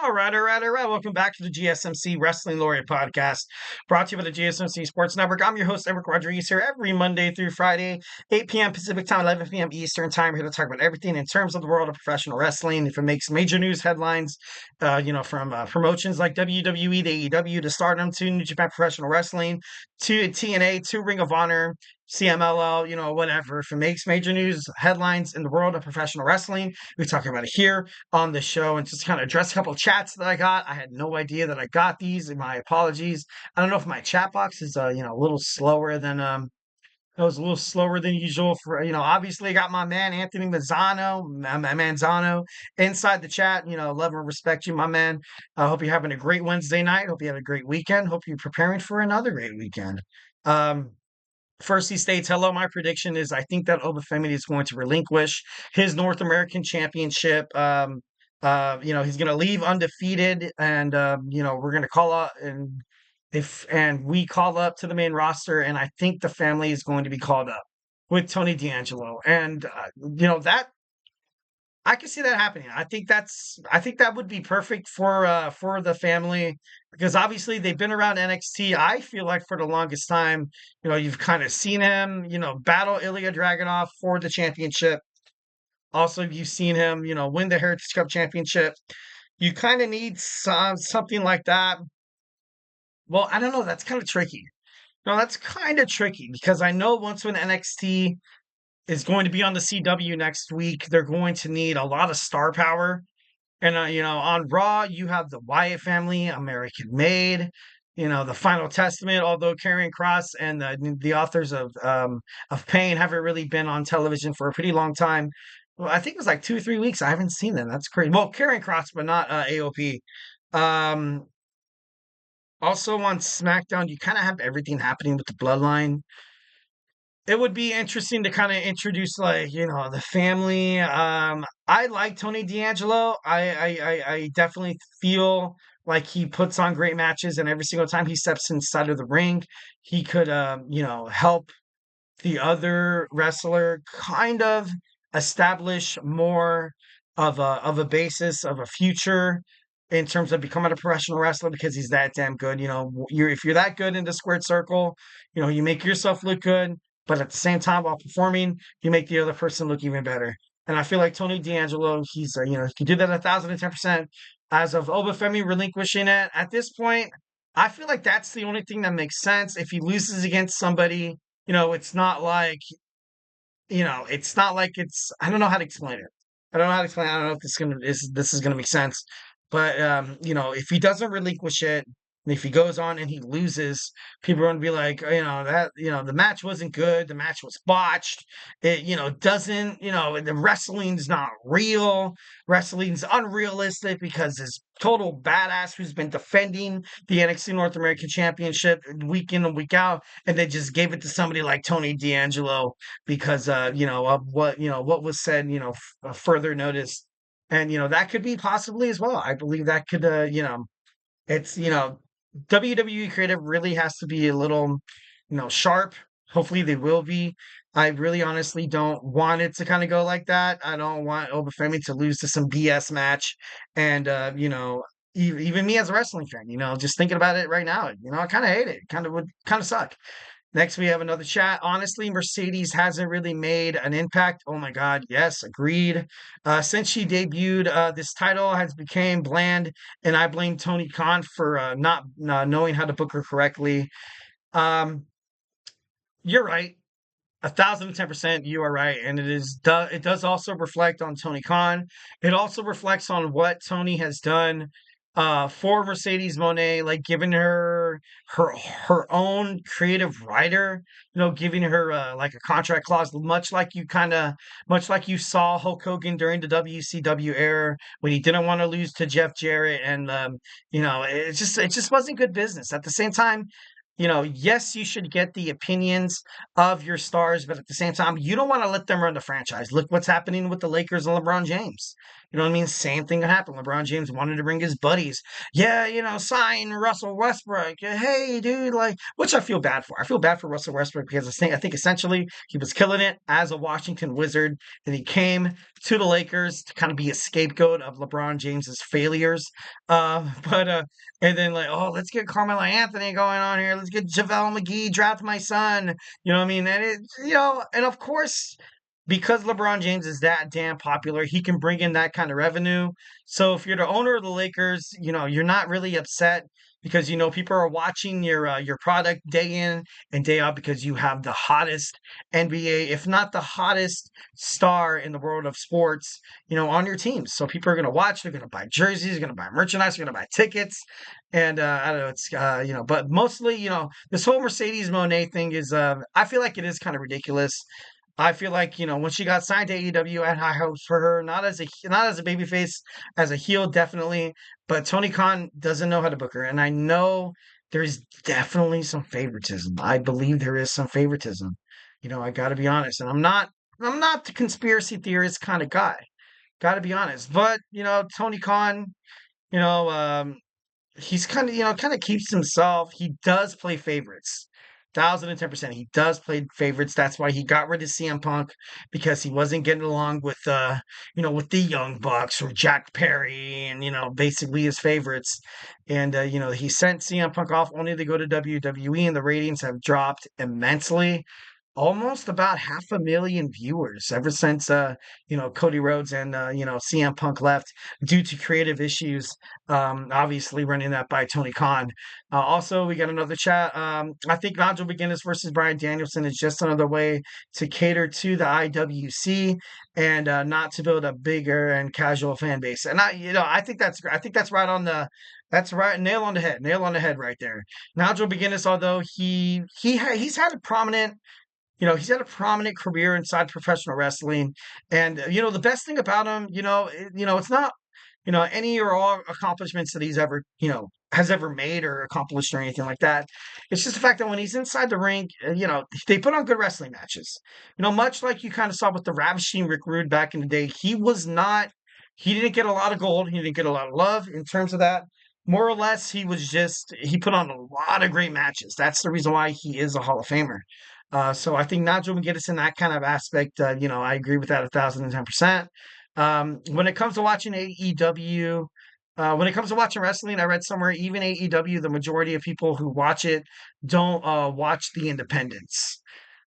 All right. Welcome back to the GSMC Wrestling Laureate Podcast, brought to you by the GSMC Sports Network. I'm your host, Raquel Rodriguez, here every Monday through Friday, 8 p.m. Pacific Time, 11 p.m. Eastern Time. Here to talk about everything in terms of the world of professional wrestling. If it makes major news headlines, from promotions like WWE to AEW to Stardom to New Japan Professional Wrestling to TNA to Ring of Honor, CMLL, whatever. If it makes major news headlines in the world of professional wrestling, we talk about it here on the show and just kind of address a couple of chats that I got. I had no idea that I got these. My apologies. I don't know if my chat box is a little slower than it was a little slower than usual for obviously I got my man Anthony Mazzano, my man Zano inside the chat. Love and respect you, my man. I hope you're having a great Wednesday night. Hope you have a great weekend. Hope you're preparing for another great weekend. Um First, he states, hello, my prediction is I think that Obafemi is going to relinquish his North American championship. He's going to leave undefeated, and we're going to call up and we call up to the main roster, and I think the family is going to be called up with Tony D'Angelo, and that I can see that happening. I think that would be perfect for the family because obviously they've been around NXT. I feel like for the longest time, you've kind of seen him, battle Ilya Dragunov for the championship. Also, you've seen him, win the Heritage Cup championship. You kind of need something like that. Well, I don't know. That's kind of tricky. No, that's kind of tricky because I know once when NXT is going to be on the CW next week. They're going to need a lot of star power. And, on Raw, you have the Wyatt family, American Made, the Final Testament, although Karrion Kross and the authors of Pain haven't really been on television for a pretty long time. Well, I think it was like 2 or 3 weeks. I haven't seen them. That's crazy. Well, Karrion Kross, but not AOP. Um, Also on SmackDown, you kind of have everything happening with the Bloodline. It would be interesting to kind of introduce the family. I like Tony D'Angelo. I definitely feel like he puts on great matches, and every single time he steps inside of the ring, he could help the other wrestler kind of establish more of a basis of a future in terms of becoming a professional wrestler because he's that damn good. If you're that good in the squared circle, you make yourself look good, but at the same time while performing, you make the other person look even better. And I feel like Tony D'Angelo, he's he can do that 1,010%. As of Obafemi relinquishing it at this point, I feel like that's the only thing that makes sense. If he loses against somebody, it's not like, it's I don't know how to explain it. I don't know how to explain it. I don't know if this is gonna make sense. But if he doesn't relinquish it, and if he goes on and he loses, people are gonna be like, the match wasn't good, the match was botched. It, doesn't, the wrestling's not real, wrestling's unrealistic because this total badass who's been defending the NXT North American Championship week in and week out, and they just gave it to somebody like Tony D'Angelo because of what was said, further notice. And that could be possibly as well. I believe that could it's WWE creative really has to be a little sharp. Hopefully they will be. I really honestly don't want it to kind of go like that. I don't want Obafemi to lose to some BS match. And even me as a wrestling fan, just thinking about it right now, I kind of hate it. Kind of would kind of suck. Next, we have another chat. Honestly, Mercedes hasn't really made an impact. Oh my God, yes, agreed. Since she debuted, this title has become bland, and I blame Tony Khan for not knowing how to book her correctly. Um, you're right, 1,010%. You are right, and it does also reflect on Tony Khan. It also reflects on what Tony has done for Mercedes Monet, like giving her own creative writer, giving her like a contract clause, much like you saw Hulk Hogan during the WCW era when he didn't want to lose to Jeff Jarrett, and it just wasn't good business. At the same time, yes, you should get the opinions of your stars, but at the same time, you don't want to let them run the franchise. Look what's happening with the Lakers and LeBron James. You know what I mean? Same thing happened. LeBron James wanted to bring his buddies. Yeah, sign Russell Westbrook. Hey, dude, like, which I feel bad for. I feel bad for Russell Westbrook because I think essentially he was killing it as a Washington Wizard. And he came to the Lakers to kind of be a scapegoat of LeBron James's failures. But and then like, oh, let's get Carmelo Anthony going on here. Let's get JaVale McGee, draft my son. You know what I mean? And and of course, because LeBron James is that damn popular, he can bring in that kind of revenue. So if you're the owner of the Lakers, you're not really upset because people are watching your product day in and day out because you have the hottest NBA, if not the hottest star in the world of sports, on your team. So people are going to watch, they're going to buy jerseys, they're going to buy merchandise, they're going to buy tickets. And I don't know, but mostly, this whole Mercedes Moné thing is, I feel like it is kind of ridiculous. I feel like when she got signed to AEW, I had high hopes for her, not as a babyface, as a heel definitely. But Tony Khan doesn't know how to book her, and I know there's definitely some favoritism. I believe there is some favoritism. I got to be honest, and I'm not the conspiracy theorist kind of guy. Got to be honest, but Tony Khan, you know, um, he's kind of keeps himself. He does play favorites. 1,010%. He does play favorites. That's why he got rid of CM Punk because he wasn't getting along with the Young Bucks or Jack Perry and basically his favorites. And he sent CM Punk off only to go to WWE, and the ratings have dropped immensely, almost about 500,000 viewers ever since Cody Rhodes and CM Punk left due to creative issues, obviously running that by Tony Khan. Also, we got another chat. I think Nigel McGuinness versus Bryan Danielson is just another way to cater to the IWC and not to build a bigger and casual fan base. And I think that's right on the that's right, nail on the head right there. Nigel McGuinness, although he's had a prominent career inside professional wrestling, and the best thing about him, it's not any or all accomplishments that he's ever has ever made or accomplished or anything like that. It's just the fact that when he's inside the ring, they put on good wrestling matches. Much like you kind of saw with the Ravishing Rick Rude back in the day, he didn't get a lot of gold, he didn't get a lot of love in terms of that. More or less, he put on a lot of great matches. That's the reason why he is a Hall of Famer. So I think Nigel McGuinness in that kind of aspect, I agree with that 1,010%. When it comes to watching AEW, when it comes to watching wrestling, I read somewhere even AEW, the majority of people who watch it don't watch the independents.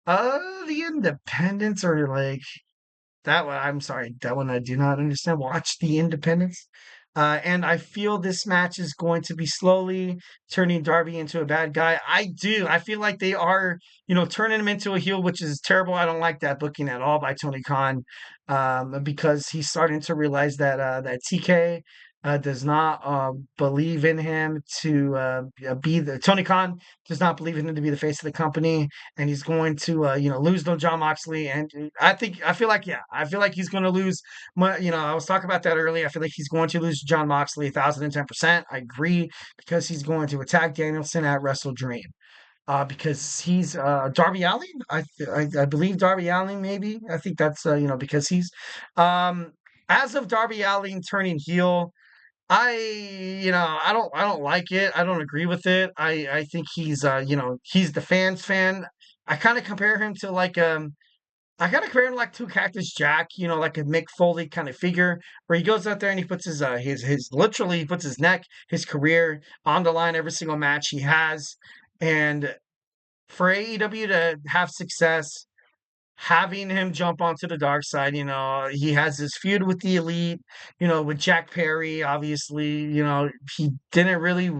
The independents are like that one. I'm sorry, that one I do not understand. Watch the independents. And I feel this match is going to be slowly turning Darby into a bad guy. I do. I feel like they are, turning him into a heel, which is terrible. I don't like that booking at all by Tony Khan, because he's starting to realize that TK does not believe in him to be the Tony Khan does not believe in him to be the face of the company, and he's going to lose to John Moxley. And I feel like he's going to lose. I was talking about that earlier. I feel like he's going to lose to John Moxley 1,010%. I agree because he's going to attack Danielson at Wrestle Dream. Because he's Darby Allin. I believe Darby Allin. Maybe I think that's because he's as of Darby Allin turning heel. I don't like it. I don't agree with it. I think he's the fans fan. I kind of compare him to Cactus Jack, like a Mick Foley kind of figure, where he goes out there and he puts his literally he puts his neck, his career on the line every single match he has. And for AEW to have success, having him jump onto the dark side, he has this feud with the Elite, with Jack Perry. Obviously, he didn't really,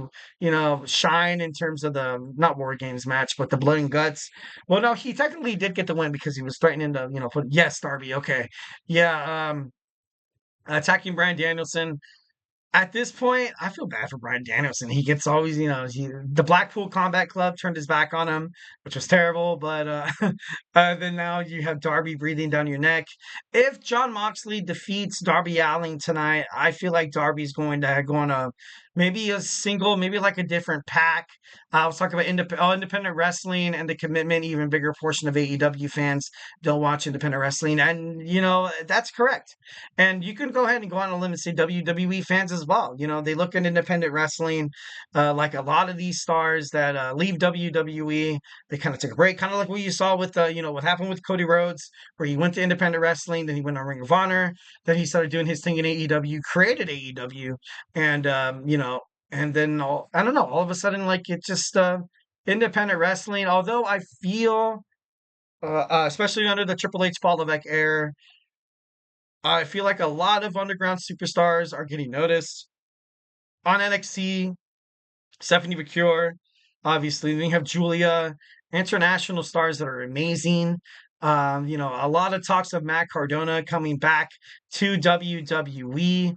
shine in terms of the not War Games match, but the Blood and Guts. Well, no, he technically did get the win because he was threatening to, put yes, Darby, okay, yeah, attacking Bryan Danielson. At this point, I feel bad for Bryan Danielson. He gets always, the Blackpool Combat Club turned his back on him, which was terrible. But then now you have Darby breathing down your neck. If John Moxley defeats Darby Allin tonight, I feel like Darby's going to go on a maybe a single, maybe like a different pack. I was talking about independent wrestling and the commitment. Even bigger portion of AEW fans don't watch independent wrestling, and that's correct. And you can go ahead and go on a limb and say WWE fans as well. They look at independent wrestling like a lot of these stars that leave WWE. They kind of take a break, kind of like what you saw with, what happened with Cody Rhodes, where he went to independent wrestling, then he went on Ring of Honor, then he started doing his thing in AEW, created AEW, and, and then I don't know, all of a sudden, like it just, independent wrestling, although I feel, especially under the Triple H Paul Levesque era, I feel like a lot of underground superstars are getting noticed on NXT. Stephanie McCure, obviously. Then you have Julia, international stars that are amazing. A lot of talks of Matt Cardona coming back to WWE.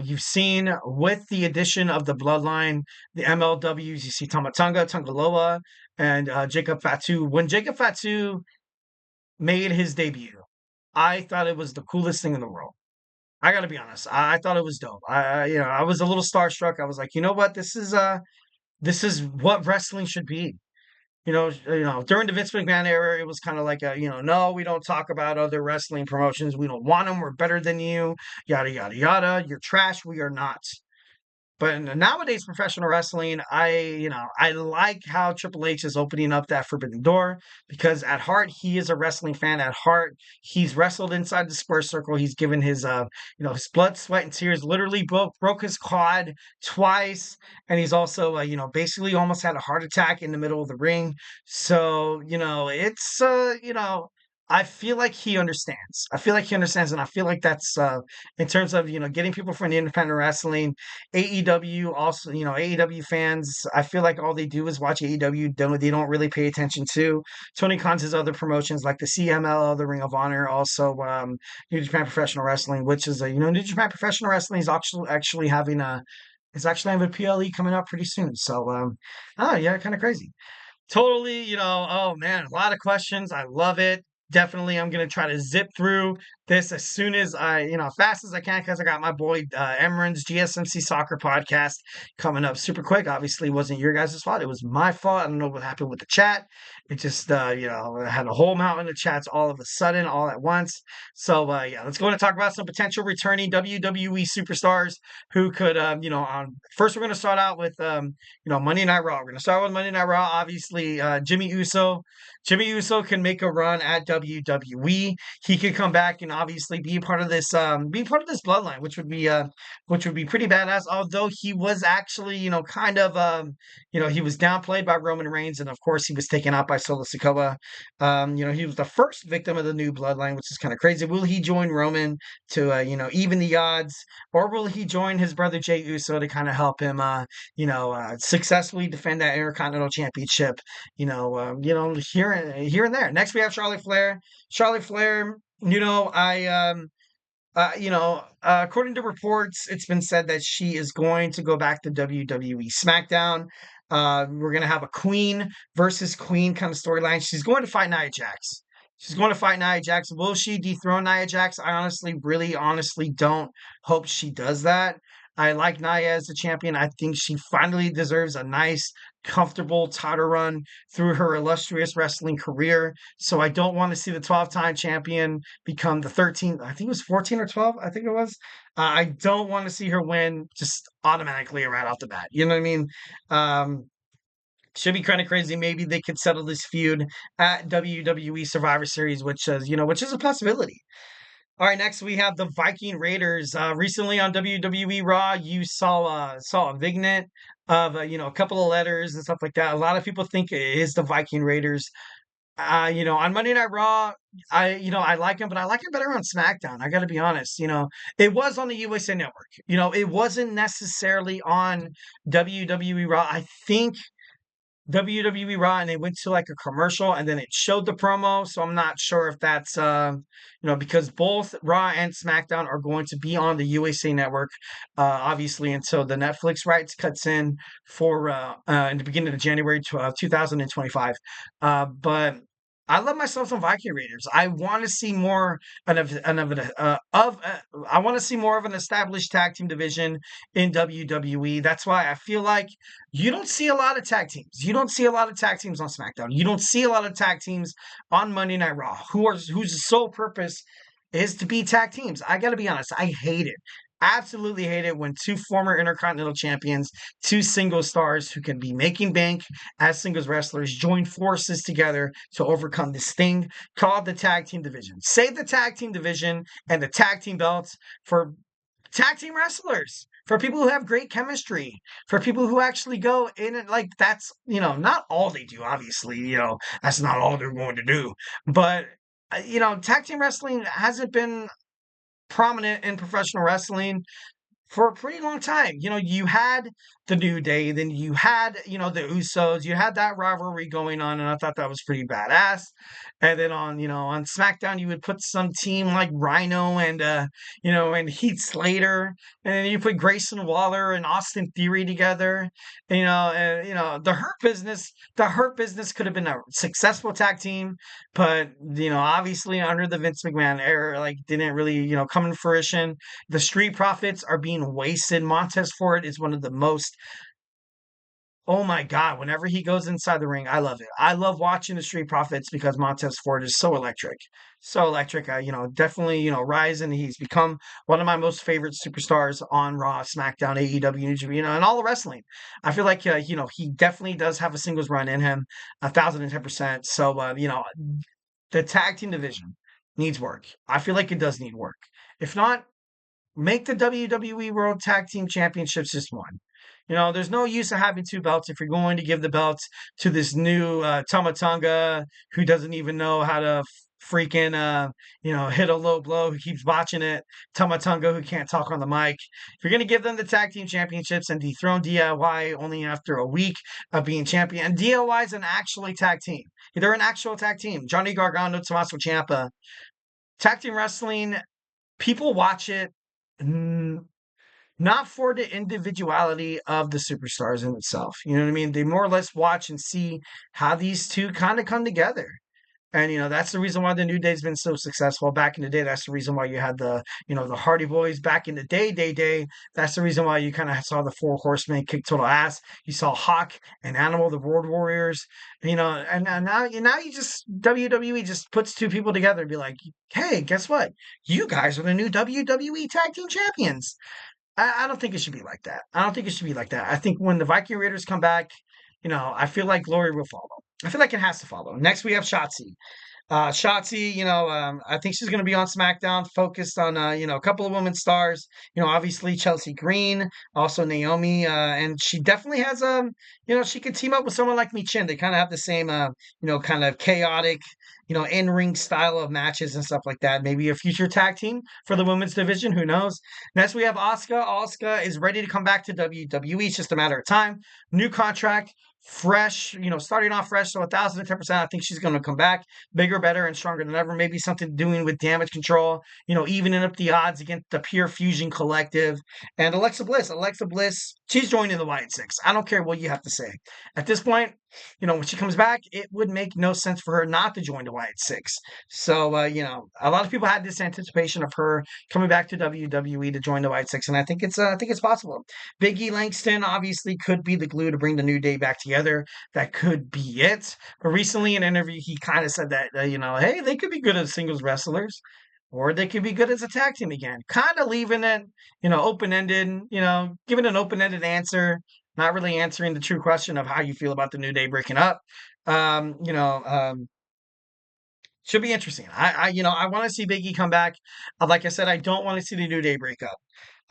You've seen with the addition of the Bloodline, the MLWs, you see Tamatonga, Tungaloa, and Jacob Fatu. When Jacob Fatu made his debut, I thought it was the coolest thing in the world. I gotta be honest. I thought it was dope. I was a little starstruck. I was like, you know what? This is what wrestling should be. During the Vince McMahon era, it was kind of like no, we don't talk about other wrestling promotions. We don't want them. We're better than you. Yada yada yada. You're trash. We are not. But in nowadays, professional wrestling, I like how Triple H is opening up that forbidden door because at heart, he is a wrestling fan. At heart, he's wrestled inside the square circle. He's given his blood, sweat, and tears. Literally broke his quad twice, and he's also, basically almost had a heart attack in the middle of the ring. So, it's, I feel like he understands. I feel like he understands, and I feel like that's in terms of getting people from the independent wrestling. AEW also, AEW fans, I feel like all they do is watch AEW. They don't really pay attention to Tony Khan's other promotions like the CMLL, the Ring of Honor, also New Japan Professional Wrestling, which is New Japan Professional Wrestling is actually having a PLE coming up pretty soon. So oh yeah, kind of crazy. Totally, oh man, a lot of questions. I love it. Definitely, I'm gonna try to zip through this as soon as fast as I can, because I got my boy Emran's GSMC Soccer Podcast coming up super quick. Obviously, it wasn't your guys' fault; it was my fault. I don't know what happened with the chat. It just, I had a whole mountain of chats all of a sudden, all at once. So, yeah, let's go and talk about some potential returning WWE superstars who could, first we're gonna start out with, Monday Night Raw. We're gonna start with Monday Night Raw. Obviously, Jimmy Uso. Jimmy Uso can make a run at WWE. He could come back and obviously be part of this bloodline, which would be pretty badass. Although he was actually, kind of, he was downplayed by Roman Reigns, and of course he was taken out by Solo Sikoa. He was the first victim of the new bloodline, which is kind of crazy. Will he join Roman to, even the odds, or will he join his brother Jey Uso to kind of help him, successfully defend that Intercontinental Championship? Here and there. Next, we have Charlotte Flair. Charlotte Flair, according to reports, it's been said that she is going to go back to WWE SmackDown. We're going to have a Queen versus Queen kind of storyline. She's going to fight Nia Jax. She's going to fight Nia Jax. Will she dethrone Nia Jax? I really honestly don't hope she does that. I like Nia as a champion. I think she finally deserves a nice, comfortable title run through her illustrious wrestling career. So I don't want to see the 12-time champion become the 13th. I think it was 14 or 12. I think it was. I don't want to see her win just automatically right off the bat. You know what I mean? Should be kind of crazy. Maybe they could settle this feud at WWE Survivor Series, which is a possibility. All right, next we have the Viking Raiders. Recently on WWE Raw, you saw a vignette of a couple of letters and stuff like that. A lot of people think it is the Viking Raiders. On Monday Night Raw, I like him, but I like him better on SmackDown. I got to be honest. It was on the USA Network. It wasn't necessarily on WWE Raw. I think WWE Raw, and they went to like a commercial and then it showed the promo. So I'm not sure if that's because both Raw and SmackDown are going to be on the USA Network, obviously until the Netflix rights cuts in for in the beginning of January 2025. But I love myself some Viking Raiders. I want to see more I want to see more of an established tag team division in WWE. That's why I feel like you don't see a lot of tag teams. You don't see a lot of tag teams on SmackDown. You don't see a lot of tag teams on Monday Night Raw whose sole purpose is to be tag teams. I got to be honest. I hate it. Absolutely hate it when two former Intercontinental champions, two single stars who can be making bank as singles wrestlers, join forces together to overcome this thing called the tag team division. Save the tag team division and the tag team belts for tag team wrestlers, for people who have great chemistry, for people who actually go in and like that's, not all they do, obviously, that's not all they're going to do. But, tag team wrestling hasn't been prominent in professional wrestling for a pretty long time. You had the New Day, then you had, the Usos, you had that rivalry going on, and I thought that was pretty badass. And then on SmackDown, you would put some team like Rhino and Heath Slater, and then you put Grayson Waller and Austin Theory together. The Hurt Business could have been a successful tag team, but obviously under the Vince McMahon era, like didn't really, come in fruition. The Street Profits are being wasted. Montez Ford is one of the most. Oh my God, whenever he goes inside the ring, I love it. I love watching the Street Profits because Montez Ford is so electric. So electric. Definitely, rising. He's become one of my most favorite superstars on Raw, SmackDown, AEW, New Japan, and all the wrestling. I feel like, he definitely does have a singles run in him, 1,010%. So, the tag team division needs work. I feel like it does need work. If not, make the WWE World Tag Team Championships just one. There's no use of having two belts if you're going to give the belts to this new Tomatonga who doesn't even know how to freaking hit a low blow, who keeps botching it. Tomatonga who can't talk on the mic. If you're going to give them the tag team championships and dethrone DIY only after a week of being champion, and DIY is an actually tag team. They're an actual tag team. Johnny Gargano, Tommaso Ciampa. Tag team wrestling, people watch it not for the individuality of the superstars in itself. You know what I mean? They more or less watch and see how these two kind of come together. And that's the reason why the New Day's been so successful. Back in the day, that's the reason why you had the Hardy Boys back in the day. That's the reason why you kind of saw the Four Horsemen kick total ass. You saw Hawk and Animal, the Road Warriors. And now you just WWE just puts two people together and be like, hey, guess what? You guys are the new WWE Tag Team Champions. I don't think it should be like that. I don't think it should be like that. I think when the Viking Raiders come back, I feel like glory will follow. I feel like it has to follow. Next, we have Shotzi. Shotzi, I think she's going to be on SmackDown, focused on, a couple of women stars. Obviously Chelsea Green, also Naomi, and she definitely has, she could team up with someone like Michin. They kind of have the same, kind of chaotic, in-ring style of matches and stuff like that. Maybe a future tag team for the women's division. Who knows? Next, we have Asuka. Asuka is ready to come back to WWE. It's just a matter of time. New contract. Fresh, starting off fresh, so 1,010%. I think she's going to come back bigger, better, and stronger than ever. Maybe something doing with damage control, evening up the odds against the Pure Fusion Collective. And Alexa Bliss, she's joining the Wyatt Six. I don't care what you have to say. At this point, when she comes back, it would make no sense for her not to join the Wyatt Six. So, a lot of people had this anticipation of her coming back to WWE to join the Wyatt Six, and I think it's possible. Big E Langston obviously could be the glue to bring the New Day back together. That could be it. But recently in an interview, he kind of said that, hey, they could be good as singles wrestlers, or they could be good as a tag team again. Kind of leaving it, open-ended, giving an open-ended answer, not really answering the true question of how you feel about the New Day breaking up. Um, you know, um, should be interesting. I want to see Big E come back. Like I said, I don't want to see the New Day break up.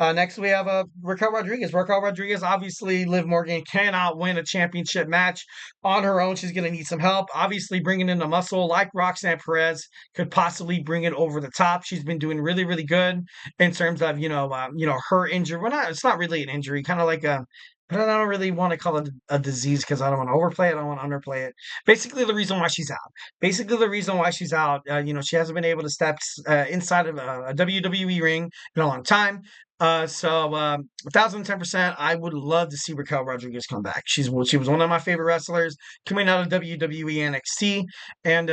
Next, we have Raquel Rodriguez. Raquel Rodriguez, obviously, Liv Morgan cannot win a championship match on her own. She's going to need some help. Obviously, bringing in a muscle like Roxanne Perez could possibly bring it over the top. She's been doing really, really good in terms of her injury. Well, it's not really an injury, kind of like a. I don't really want to call it a disease because I don't want to overplay it. I don't want to underplay it. Basically, the reason why she's out. Basically, the reason why she's out. She hasn't been able to step inside of a WWE ring in a long time. 1,010%. I would love to see Raquel Rodriguez come back. She was one of my favorite wrestlers coming out of WWE NXT, and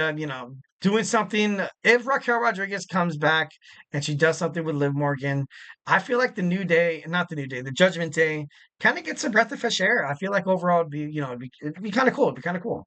doing something. If Raquel Rodriguez comes back and she does something with Liv Morgan, I feel like the New Day, not the New Day, the Judgment Day, kind of gets a breath of fresh air. I feel like overall it'd be kind of cool. It'd be kind of cool.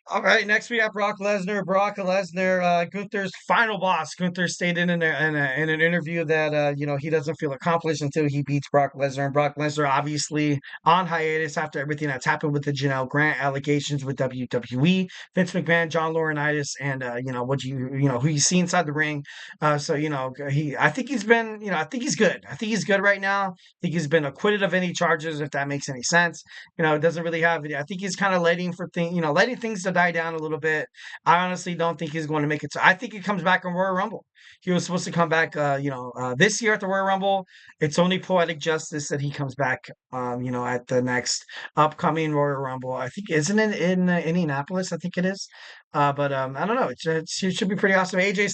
All right, next we have Brock Lesnar. Brock Lesnar, Gunther's final boss. Gunther stated in an interview that he doesn't feel accomplished until he beats Brock Lesnar. And Brock Lesnar obviously on hiatus after everything that's happened with the Janelle Grant allegations with WWE, Vince McMahon, John Laurinaitis, and who you see inside the ring. I think he's been I think he's good. I think he's good right now. I think he's been acquitted of any charges, if that makes any sense. It doesn't really have. I think he's kind of letting things to die down a little bit. I honestly don't think he's going to make it. I think he comes back in Royal Rumble. He was supposed to come back, this year at the Royal Rumble. It's only poetic justice that he comes back, at the next upcoming Royal Rumble. I think isn't it in Indianapolis? I think it is. But I don't know. It should be pretty awesome. AJ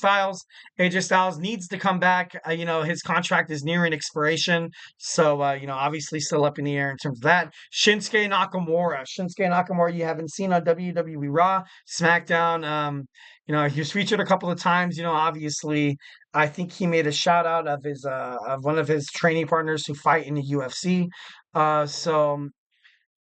Styles needs to come back. His contract is nearing expiration, so obviously still up in the air in terms of that. Shinsuke Nakamura, you haven't seen on WWE Raw, SmackDown. He was featured a couple of times. Obviously, I think he made a shout out of his of one of his training partners who fight in the UFC. So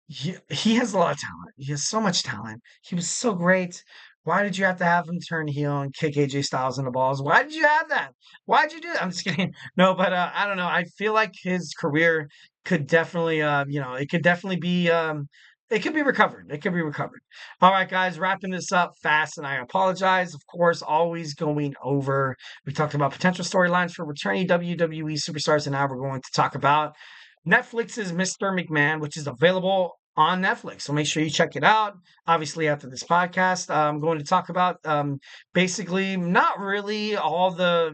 he has a lot of talent. He has so much talent. He was so great. Why did you have to have him turn heel and kick AJ Styles in the balls? Why did you have that? Why did you do that? I'm just kidding. No, but I don't know. I feel like his career could definitely, it could definitely be, it could be recovered. It could be recovered. All right, guys, wrapping this up fast, and I apologize. Of course, always going over. We talked about potential storylines for returning WWE superstars, and now we're going to talk about Netflix's Mr. McMahon, which is available on Netflix. So make sure you check it out. Obviously, after this podcast, I'm going to talk about basically not really all the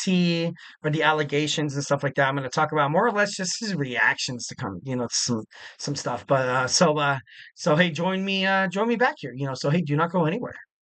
tea or the allegations and stuff like that. I'm going to talk about more or less just his reactions to some stuff. But so hey, join me back here. So hey, do not go anywhere.